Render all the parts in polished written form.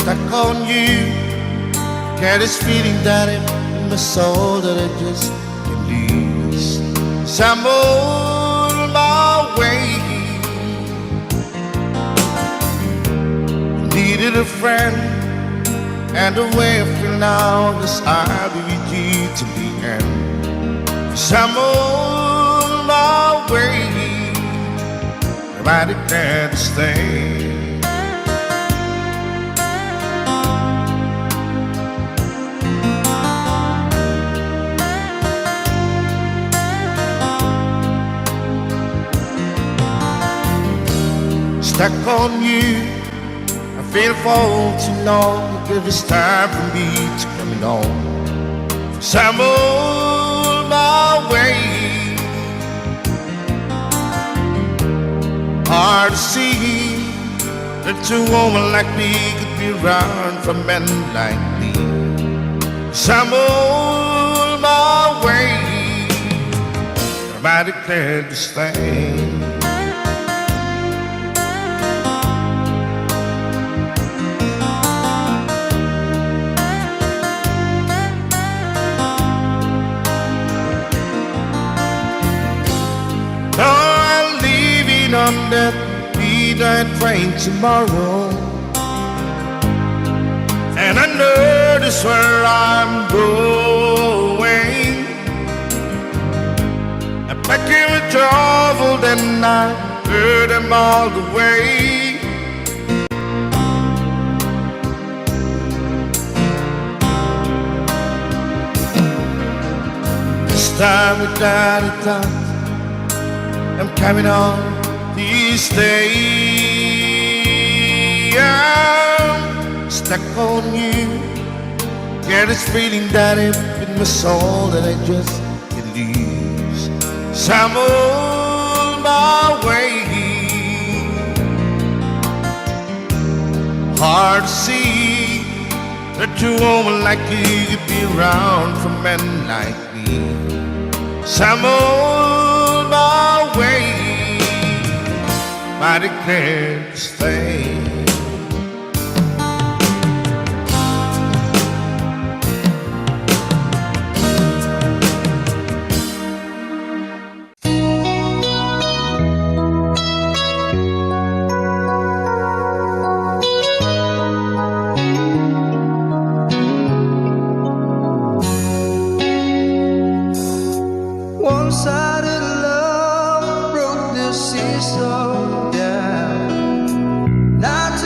stuck on you. Get this feeling that in my soul that I just can't lose. So I'm on my way. Needed a friend, and the way I feel now is I'll be with you to the end. So I'm on my way. I declare to stay. Stuck on you, I feel for too long. Give it's time for me to come home. So I'm on my way. Hard to see that a woman like me could be around for men like me. So I'm on my way. I declare to stay. On that midnight train tomorrow, and I know this where I'm going. I'm packing with trouble, then I heard them all the way. This time without a doubt, I'm coming on. These days I'm stuck on you. Get this feeling that in my soul that I just can't lose. So I'm on my way. Hard to see that a woman like you could be around for men like me. So I'm on my way. I declare to stay. One-sided love broke the seesaw down. Not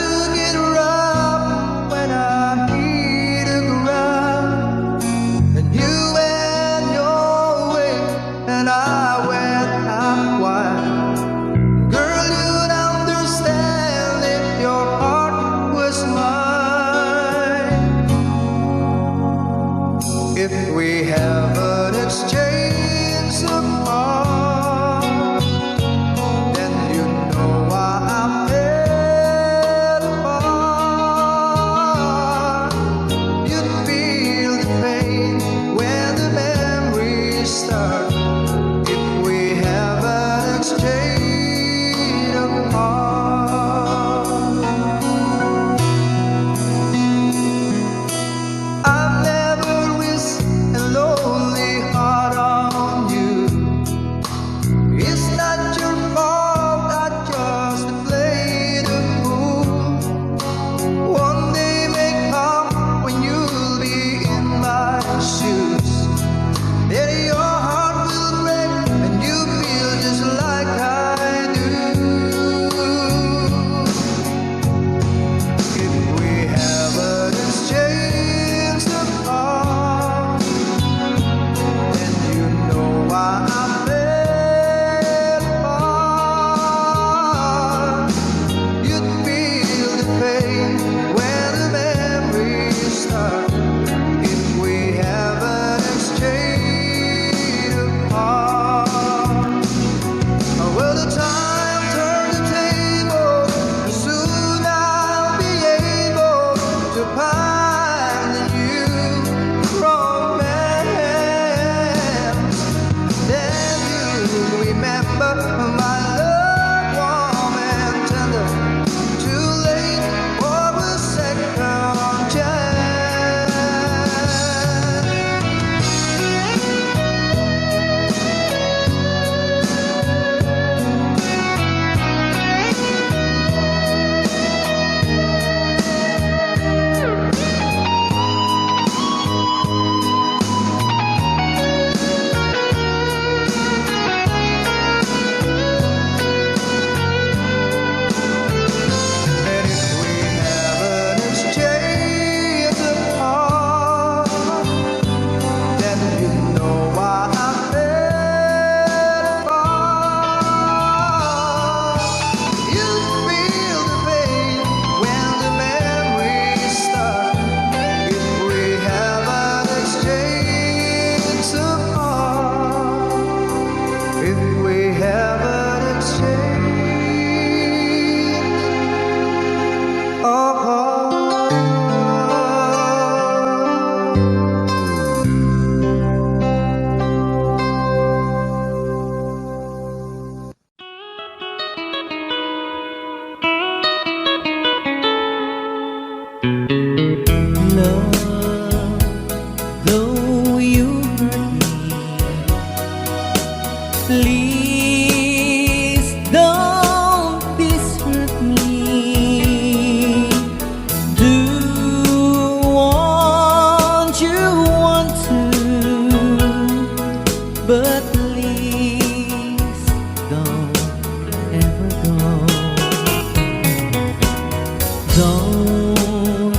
Don't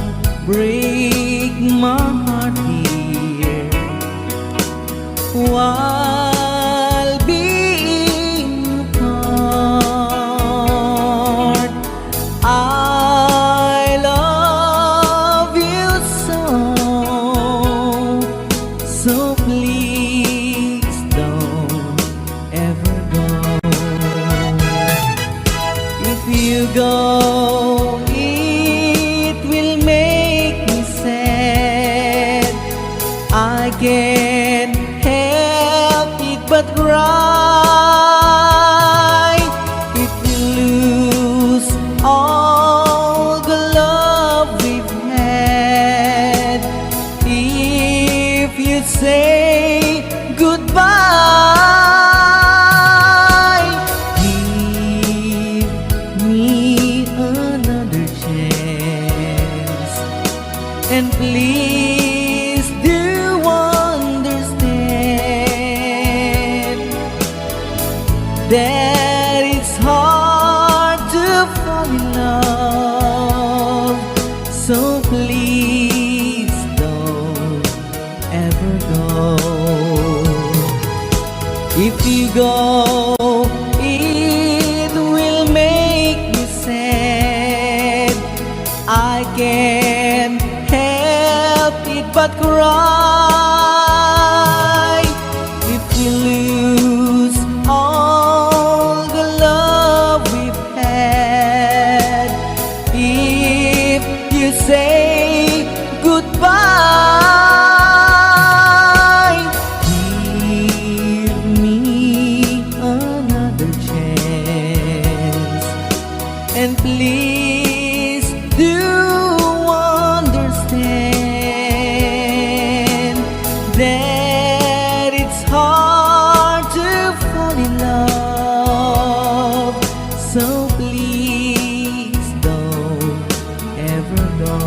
break my heart, dear, while being apart. I love you so please don't ever go. If you go, it will make me sad. I can't help it but cry. If we lose all the love we've had, if you say goodbye, give me another chance, and please do understand that it's hard to fall in love. So please don't ever go. If you go, it will make me sad. I can't help it but cry. If we lose all the love we've had, if you say goodbye, give me another chance, and please do understand that it's hard to fall in love. So please don't ever go.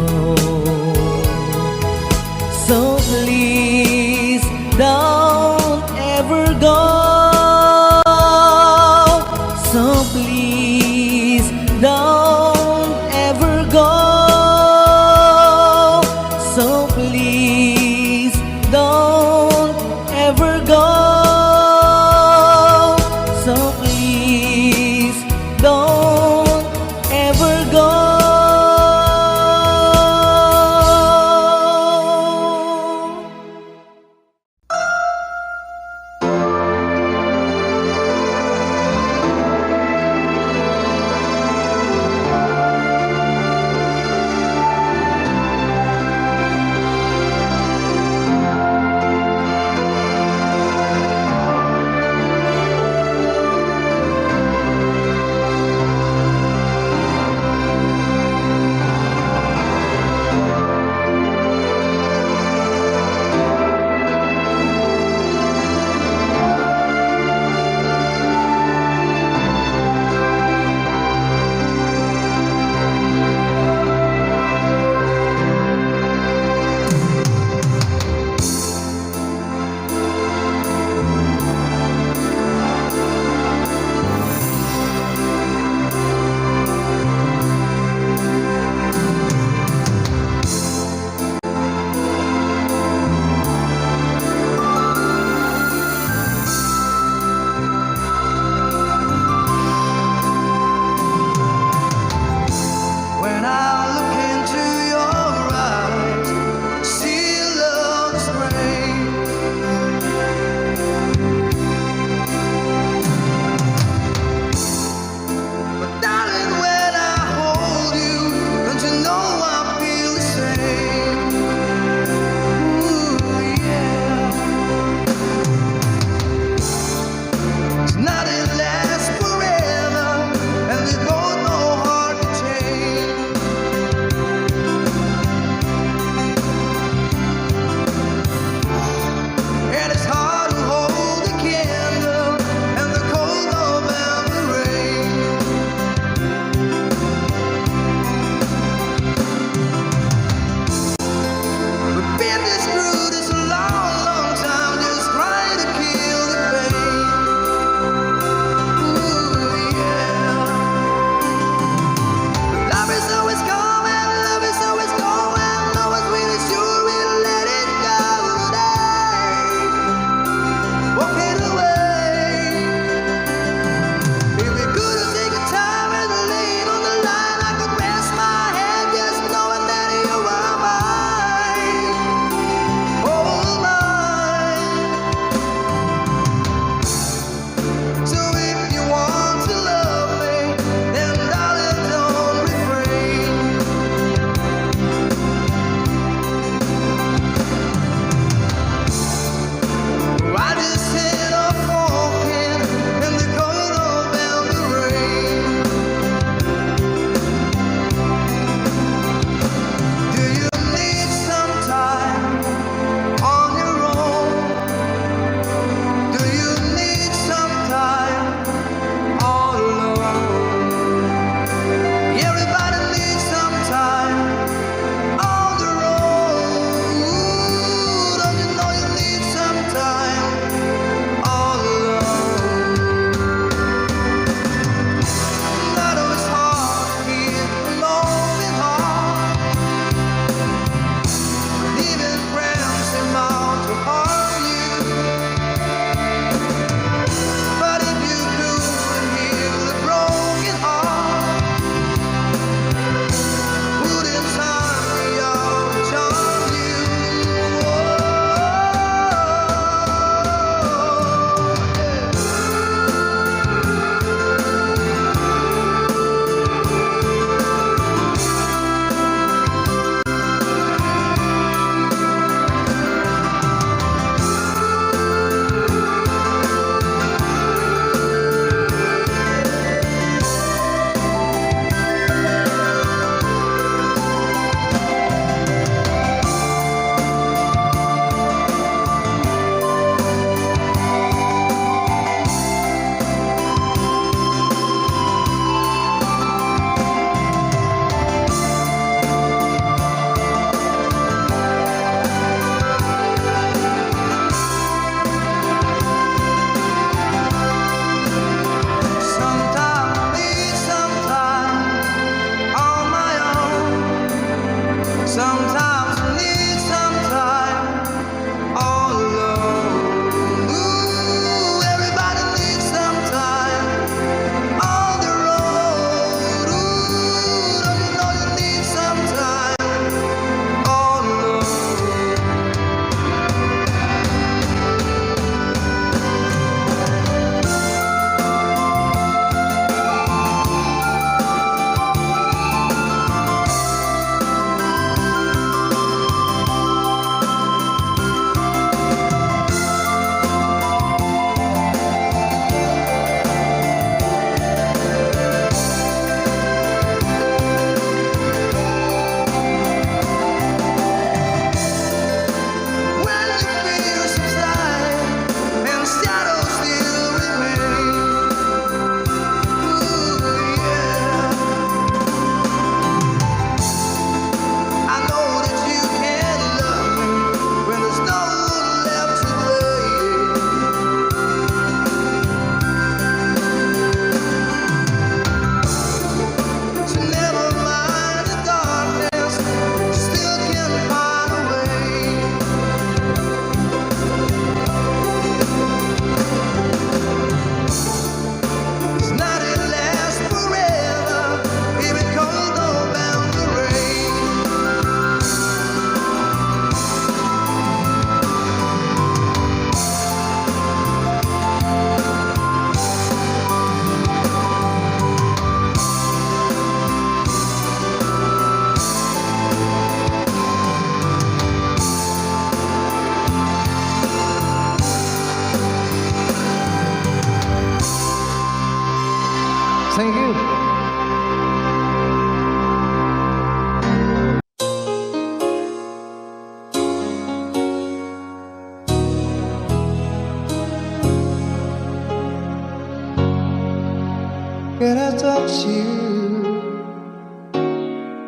it's you.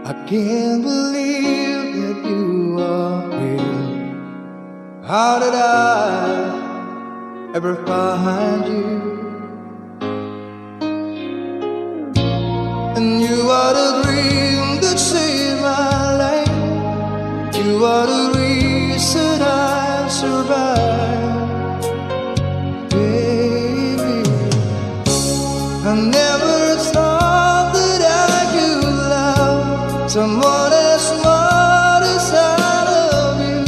I can't believe that you are real. How did I ever find you? And you are the dream that saved my life. You are the reason I survived. Baby, I never thought that I could love someone as smart as I love you.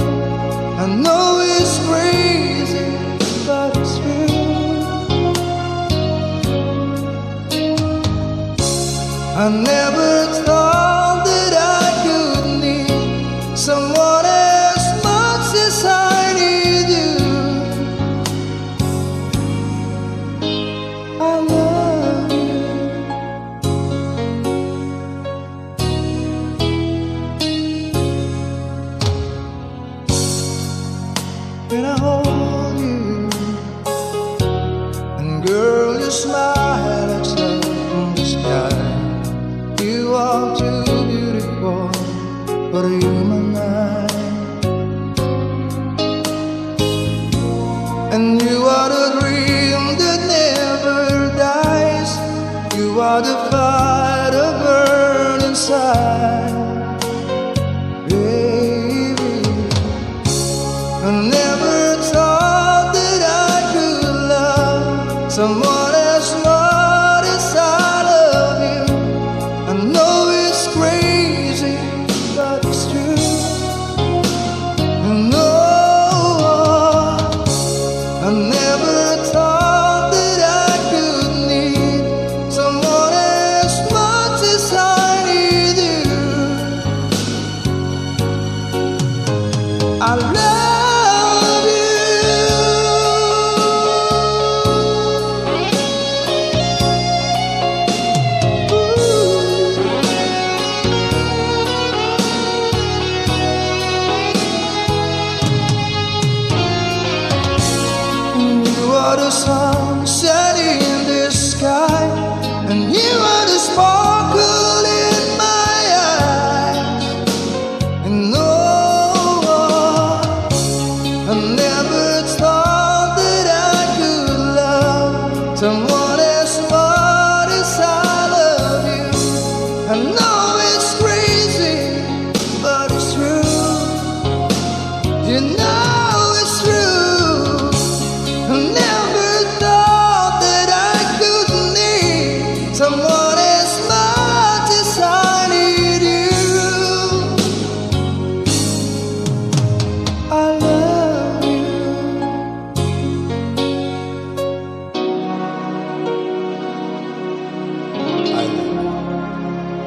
I know it's crazy, but it's true. I never thought that I could need someone as much as I need you. I love you. When I hold you, and girl, you smile like sun from the sky. You are too beautiful for a human eye. And you are the dream that never dies. You are the fire that burns inside. Baby, I never thought that I could love someone as smart as I love you. I know it's crazy, but it's true. No, I never thought that I could need someone as much as I need you. I love you. You are the sunset in the sky, and you are the sparkle in my eyes. And no, I never thought that I could love someone as smart as I love you. I know it's crazy, but it's true. You know it's true. I never thought that I could need someone as much as I need you. I love you. I love you.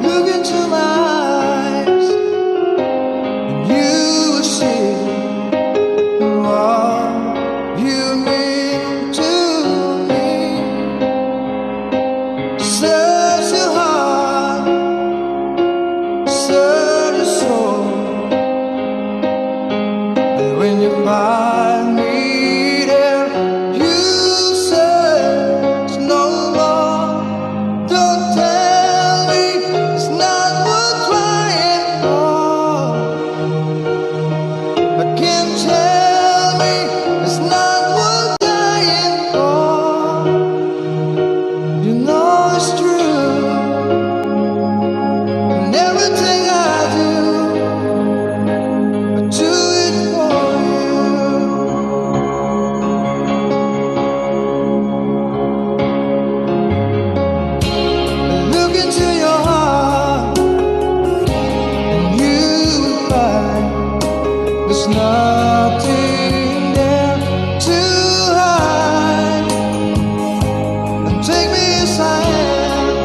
Look into my eyes, and you will see what you mean to me. Search your heart, search your soul, and when you find me there, you search no more. Don't tell me it's not worth trying for. I can't tell me it's not worth dying for. You know it's true, and everything I do it for you. Look into your heart, and you will find there's nothing there to hide. And take me as I am,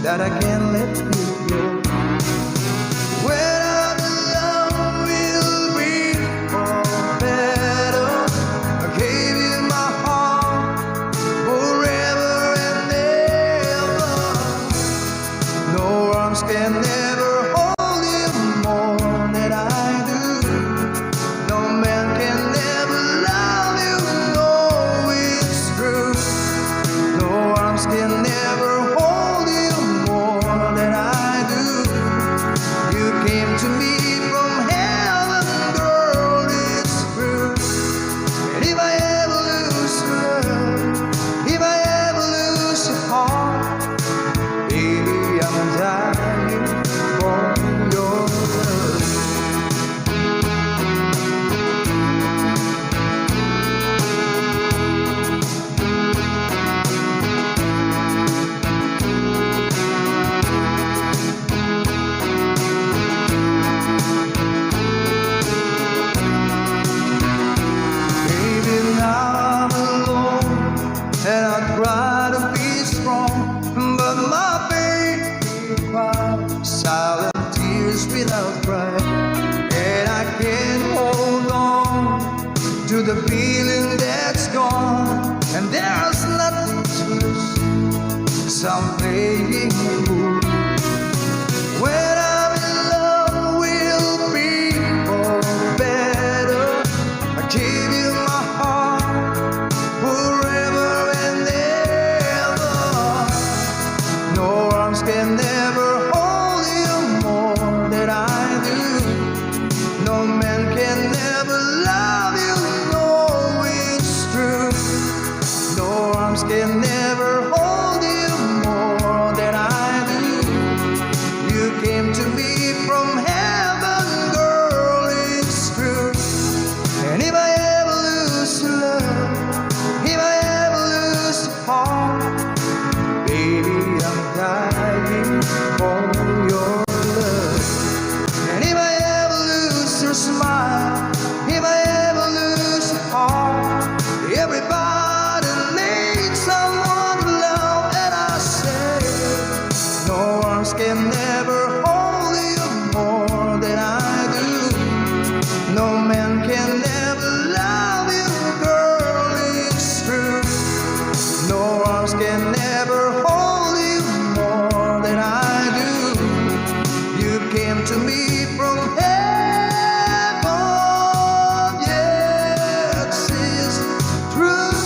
that I can't let you go. When I'm alone, we'll be better. I gave you my heart forever and ever. No arms can never hold you more than I do. No man can never love you, no, it's true. No arms can never hold you more than I do. You came to me from heaven, girl, it's true. And if I ever lose love, if I ever lose your heart, baby, I'm dying for your love. Baby, now I'm alone, and I try to be strong, but my baby cries silent tears without crying, and I can't hold on to the feeling that's gone, and there's nothing to lose, 'cause I'm playing the fool. When I'm in love, we'll be all better. I give you my heart forever and ever. No arms can never hold you more than I do. No man can never love you, no, it's true. No arms can never hold you more than I do. You came to me from heaven, girl, it's true. And if I ever lose your love, if I ever lose your heart, baby, I'm dying for your love. And if I ever lose your smile, if I ever lose your heart, everybody needs someone to love, and I say, no arms can never hold you more than I do. No man can never love you, girl, it's true. No arms can never hold you more than I do. You came to me from heaven, yes, it's true.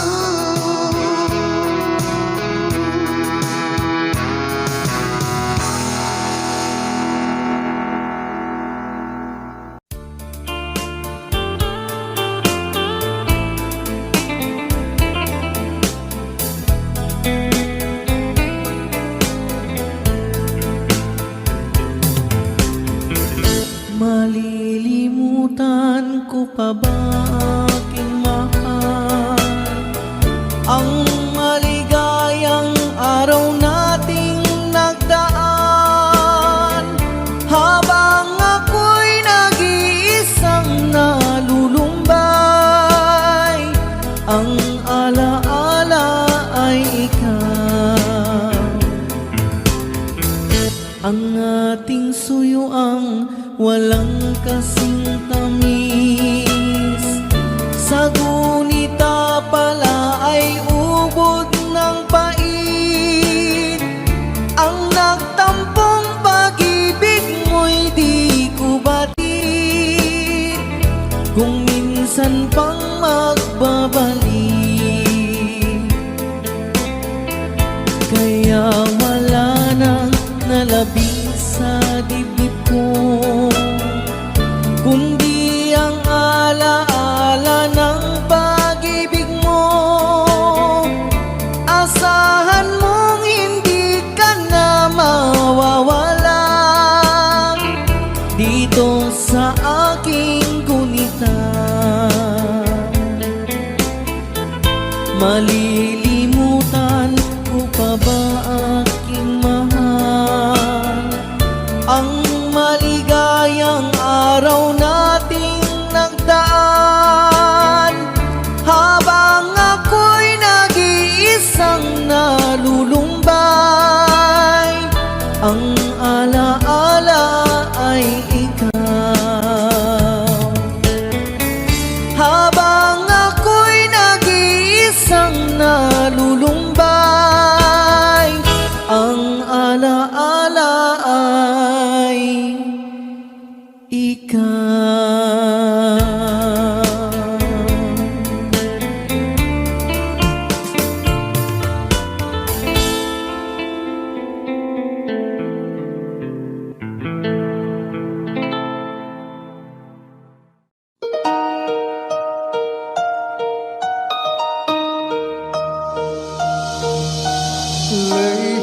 Malilimutan ko pa ba aking mahal, ang maligayang araw nating nagdaan, habang ako'y nag-iisang nalulumbay, ang alaala ay ikaw. Ang ating suyuang walang kasing tamis, sa gunita pala ay ubod ng pait. Ang nagtampong pag-ibig mo'y di ko batid, kung minsan pang magbabalik. Kaya wala nang nalabing sa dibdib ko, kundi ang alaala ng pag-ibig mo. Asahan mong hindi ka na mawawala dito sa aking gunita. Malilimutan ko pa ba aking mahal, ang maligaya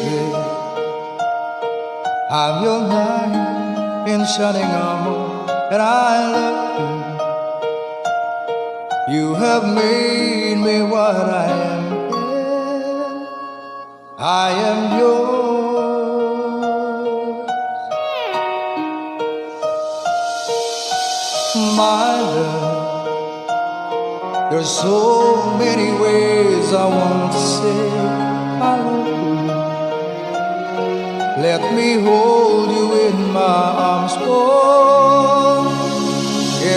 say I'm your knight in shining armor, and I love you. You have made me what I am. I am yours, my love. There's so many ways I want to say I love you. Let me hold you in my arms for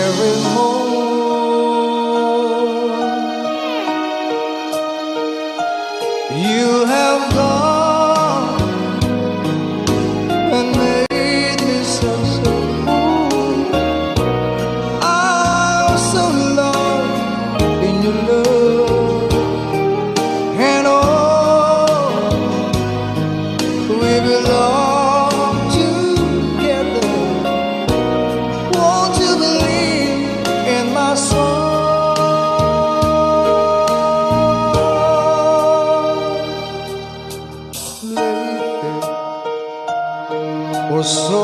every moment. You have gone and made me so cool. I'm so lost in your love, and oh, we belong together. Won't you believe in my song? Lately, for so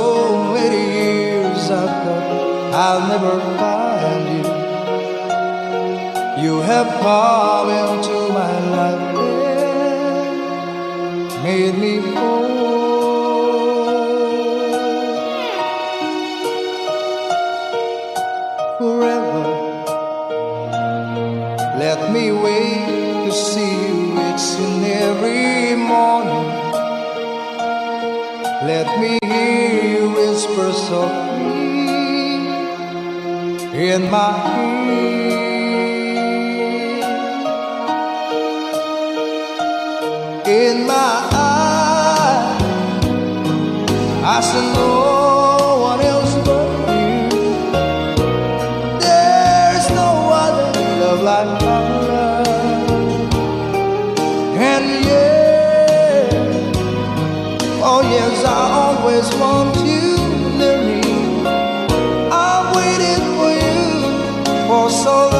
many years I thought I'll never find you. You have come into my life and made me whole. Forever, let me wait to see you each and every morning. Let me hear you whisper softly in my ear. In my eyes, I see no one else but you. There's no other love like my love. And yeah, oh yes, I always want you near me. I've waited for you for so long.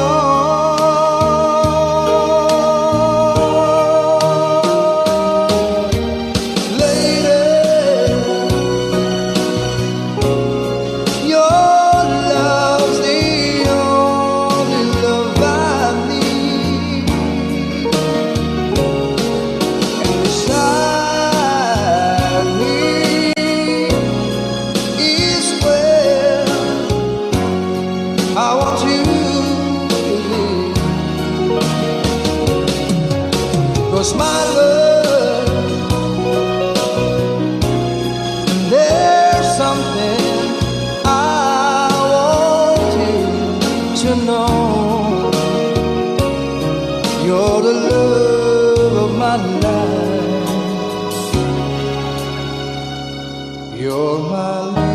I want you to live, 'cause my love, there's something I want you to know. You're the love of my life. You're my lady.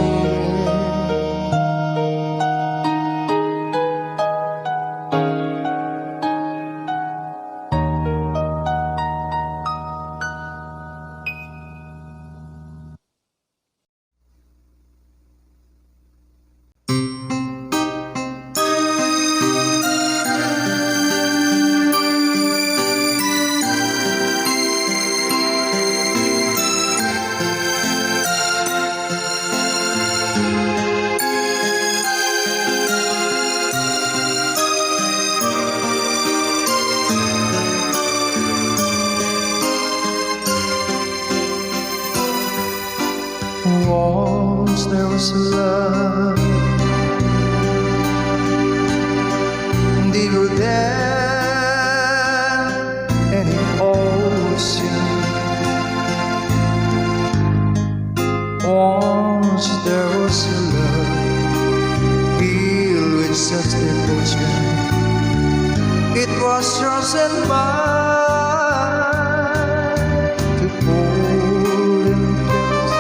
Once there was love deeper than any ocean. Once there was love filled with such devotion. It was yours and mine to hold and kiss.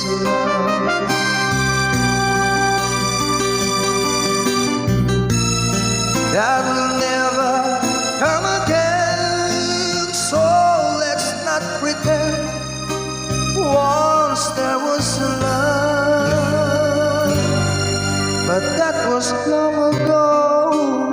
was love. That will never come again, so let's not pretend. Once there was love, but that was long ago.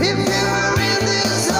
If you were in this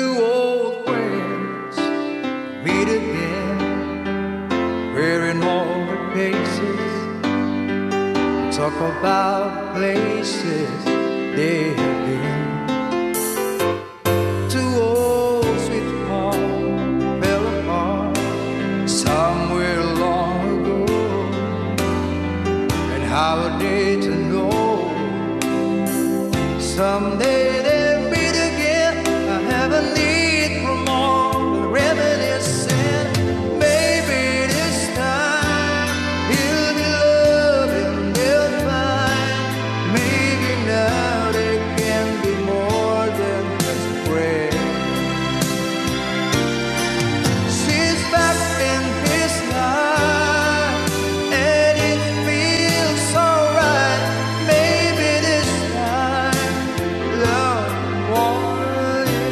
Two old friends meet again, wearing all the faces. Talk about places they have been. Two old sweethearts fell apart somewhere long ago, and how are they to know someday they'll meet again? I have a need for more reminiscing. Maybe this time he'll be loving, they'll find. Maybe now they can be more than just a friend. She's back in his life, and it feels so right. Maybe this time love won't end.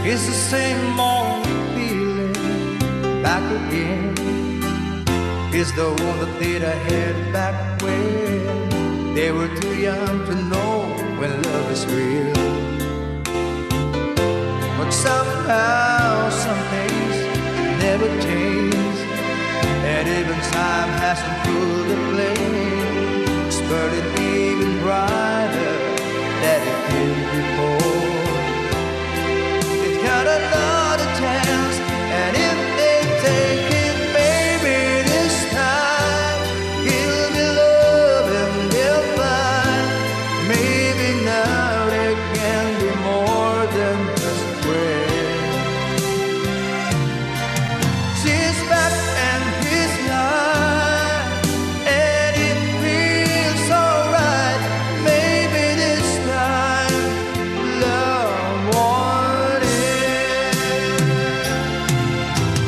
It's the same old feeling back again. It's the one that they'd had back when they were too young to know when love is real. But somehow, some things never change, and even time hasn't pulled the flame. It's burning even brighter than it did before. It's got another chance, and if they take it, maybe this time he'll be loving, they'll find. Maybe now they can be more than just a friend. She's back in his life, and it feels so right. Maybe this time love won't end.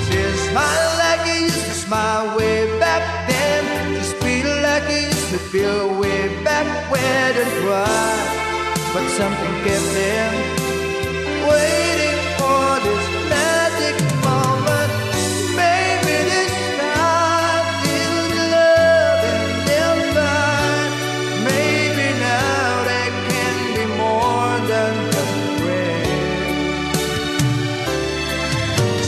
She's smiling like he used to smile way back then. She's feeling like he used to feel way back when and cry. But something kept them waiting for this magic moment. Maybe this time he'll be loving, they'll find. Maybe now they can be more than just a friend.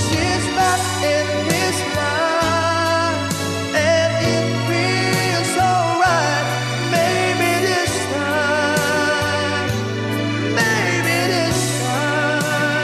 She's back in his life, and it feels so right. Maybe this time, maybe this time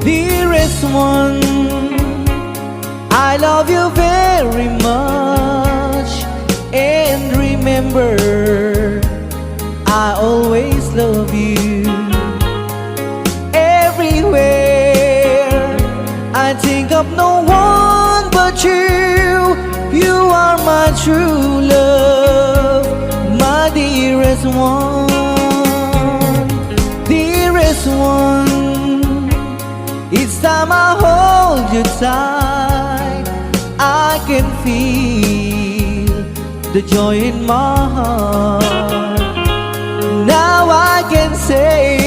Dearest one, I love you very much. And remember, I always love you. Everywhere I think of no one but you. You are my true love, my dearest one. Dearest one, each time I hold you tight, I can feel the joy in my heart. Now I can say,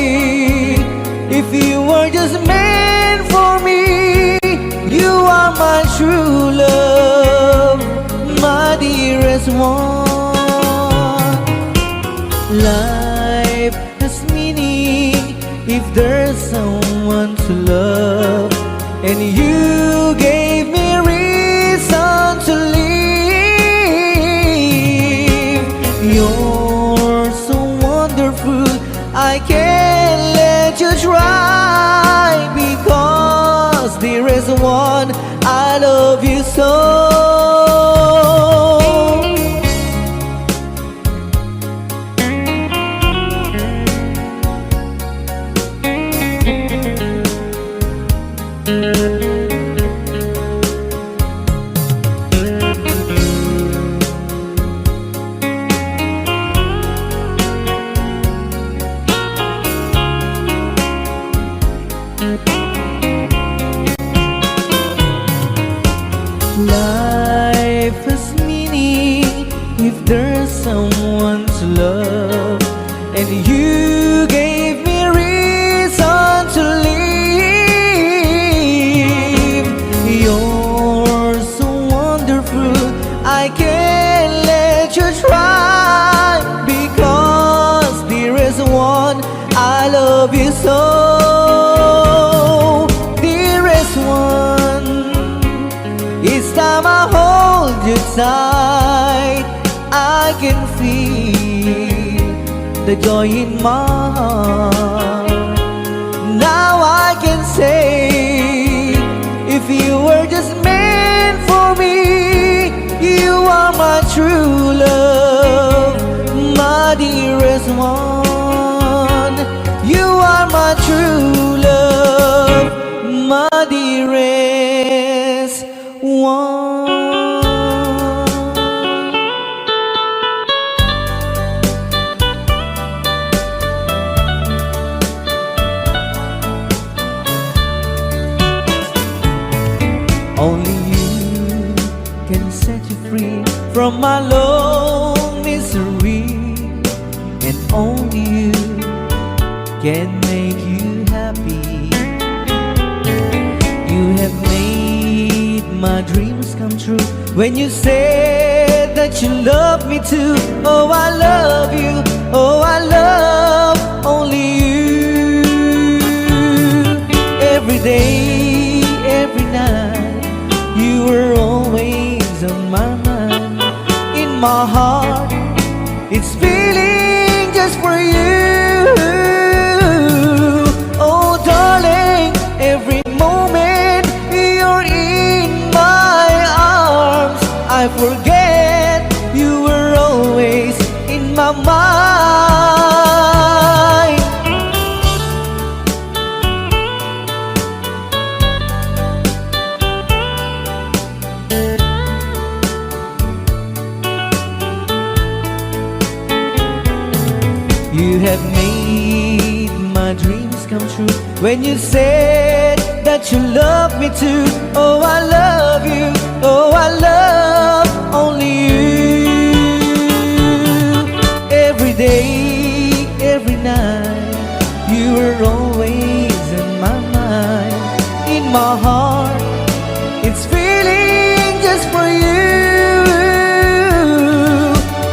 if you were just meant for me, you are my true love, my dearest one. Life has meaning if there's someone to love, and you gave me reason to live. You're so wonderful, I can't let you try, because there is one, I love you so. Life has meaning if there's someone to love, and you gave me reason to live. You're so wonderful, I can't let you try, because there is one, I love you so. Dearest one, each time I hold you tight, I I can feel the joy in my heart. Now I can say, if you were just meant for me, you are my true love, my dearest one. You are my true love, my dearest one. Only you can set you free from my long misery, and only you can make you happy. You have made my dreams come true when you said that you love me too. Oh, I love you. Oh, I love only you. Every day, every night, you were always on my mind. In my heart, it's feeling just for you. Oh, darling, every moment you're in my arms, I forget you were always in my mind. You have made my dreams come true when you said that you love me too. Oh, I love you. Oh, I love only you. Every day, every night, you were always in my mind. In my heart, it's feeling just for you.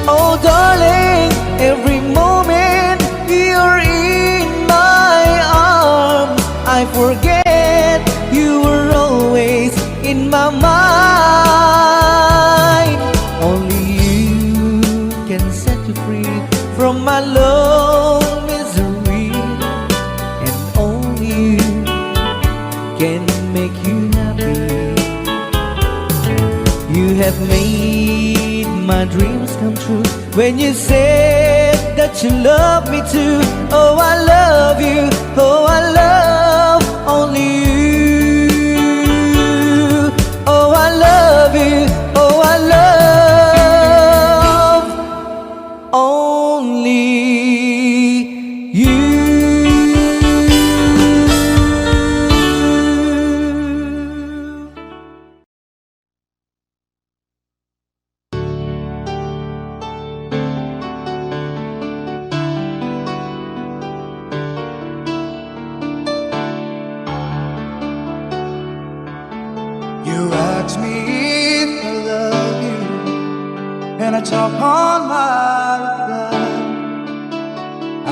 Oh, darling, every moment you're in my arms, I forget you were always in my mind. Only you can set you free from my long misery, and only you can make you happy. You have made my dreams come true when you said that you love me too. Oh, I love you. Oh, I love only you. Oh, I love you. Oh, I love only you. You ask me if I love you, and I talk on my reply.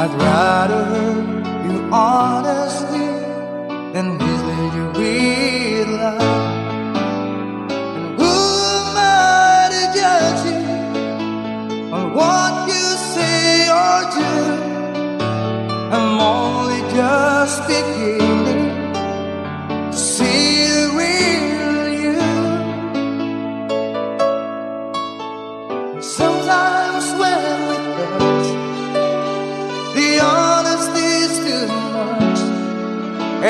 I'd rather hurt you honestly than mislead you with lies. And who am I to judge you on what you say or do? I'm only just beginning to see the real you. Sometimes when we touch, the honesty's too much,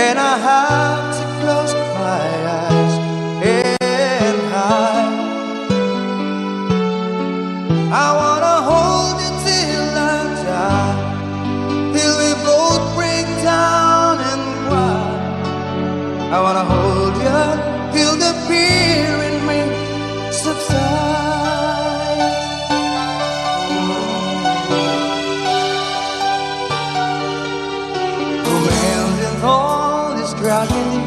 and I have to close my eyes and hide. I wanna hold you till I die, till we both break down and cry. I wanna hold you till the fear in me subsides. Romance and all this tragedy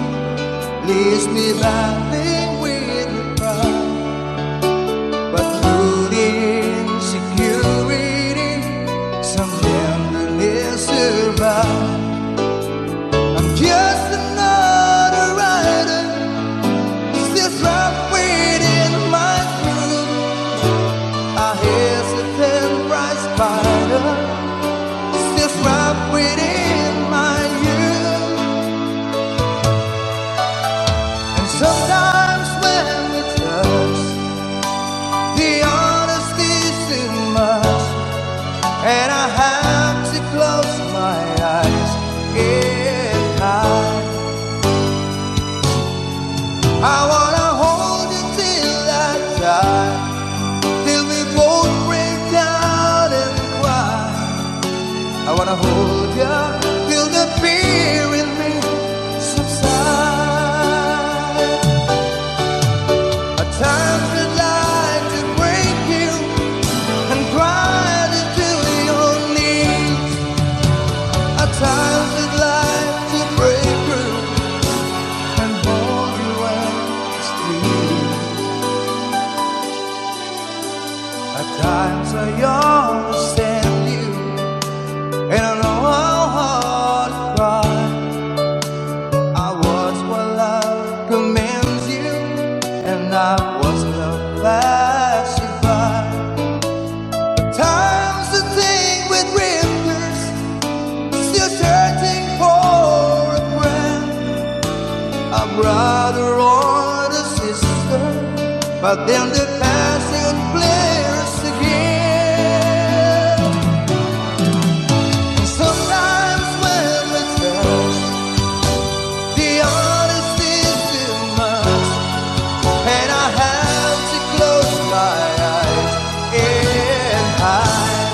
leaves me battling with the pride, but through the insecurity, some tenderness survives. I'm just another right wanna hold you till the fear in me subsides. At times I'd like to break you and cry into your knees. At times I'd like to break through and hold you and squeeze. At times I understand you, and I know how hard to cry. I was what love commands you, and I was love pacified. At times the thing with rivers, still searching for a friend, a brother or a sister, but then the passion flares again. And sometimes when we touch, the honesty is too much, and I have to close my eyes and hide.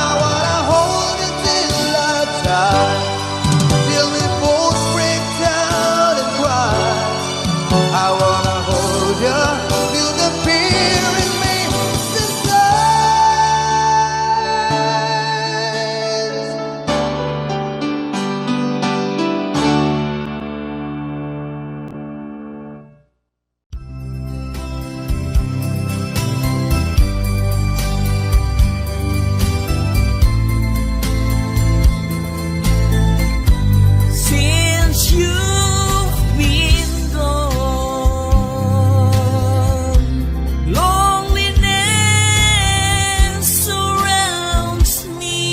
I wanna hold you till I die, till we both break down and cry. I wanna hold you till the fear in me subsides. Since you've been gone, loneliness surrounds me.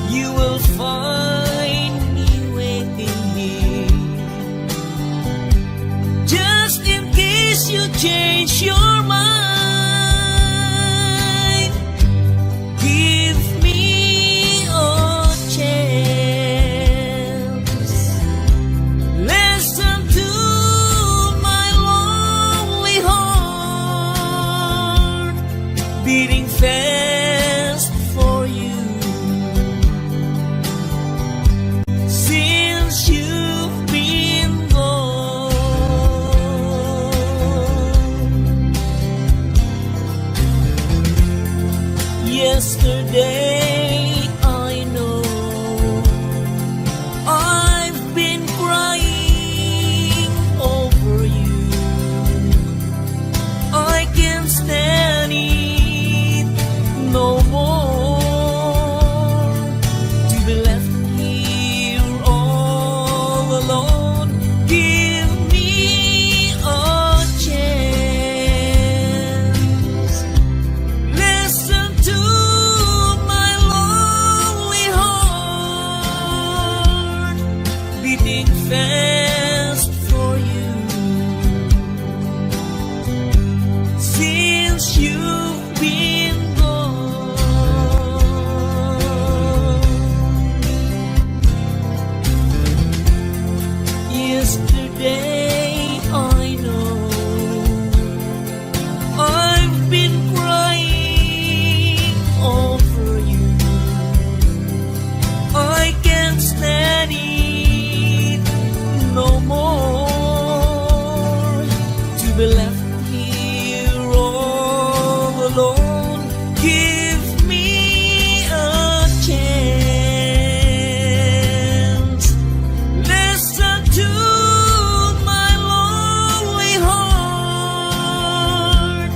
You will find me waiting here, just in case you change your mind. Give me a chance. Listen to my lonely heart beating fast for you. Since you've been gone, yesterday I know I've been crying over you. I can't stand it no more, to be left here all alone. Give me a chance. Listen to my lonely heart beating fast for you. Since you've been gone, yesterday I know I've been crying over you. I can't stand it no more, to be left here all alone. Give me a chance. Listen to my lonely heart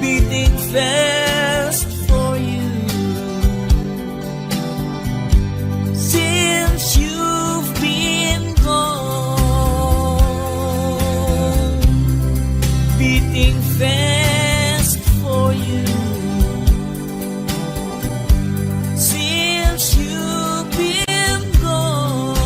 beating fast for you. Since you've been gone, beating fast for you. Since you've been gone.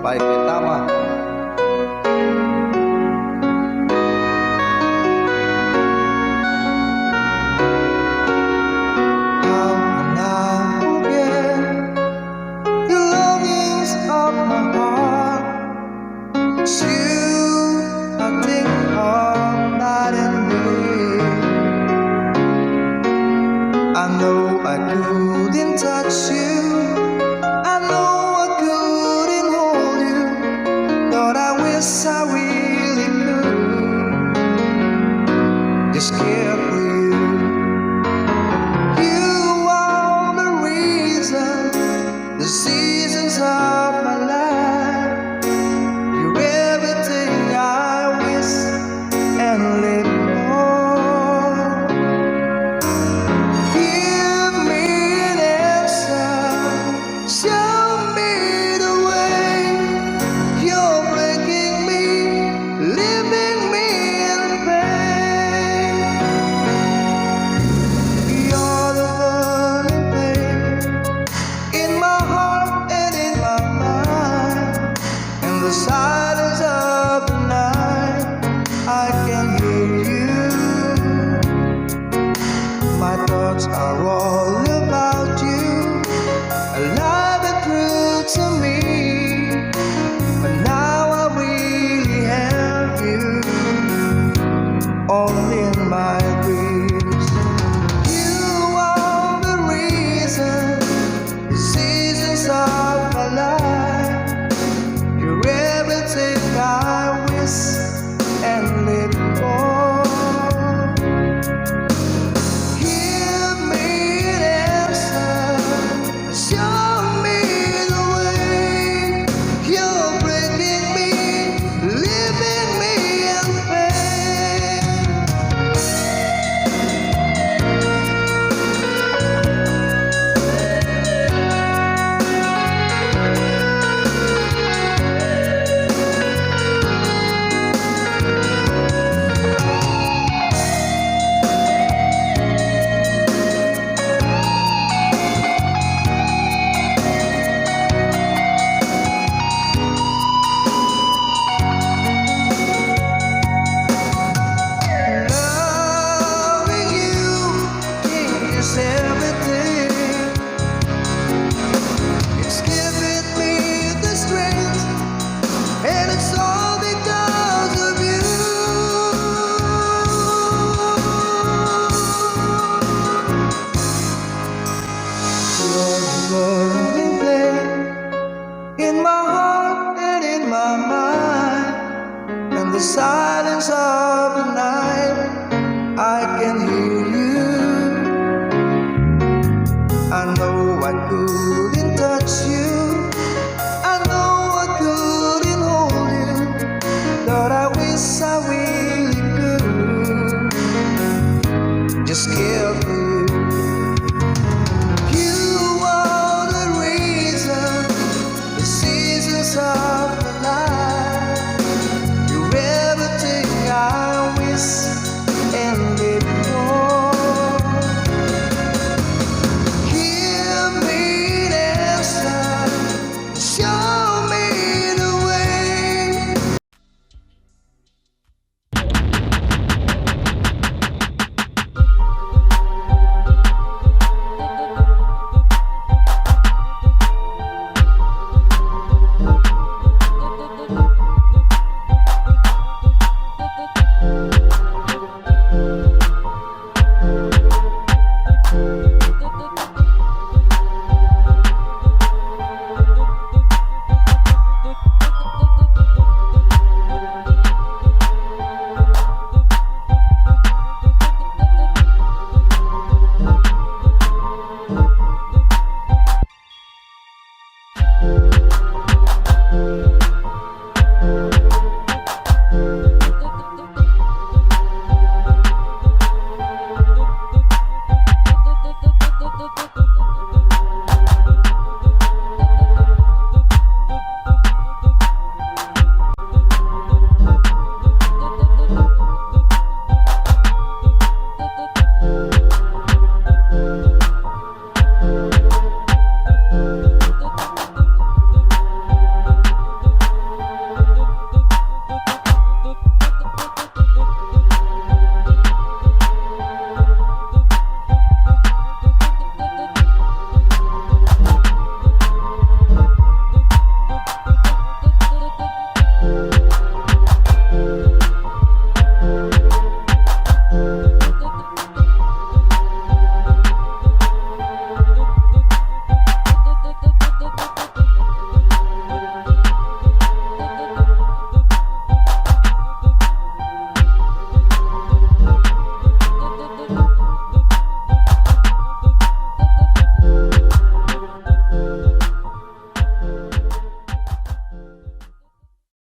Baik Tama. How can I forget the longings of my heart? It's you I think of night and day. I know I couldn't touch you, I know I couldn't hold you, but I wish I really could just care for you. You are the reason, the seasons of my life. You're everything I wish and live for. Give me an answer, show me the way. You're breaking me, leaving me in pain. You're the burning pain in my heart and in my mind, and the silence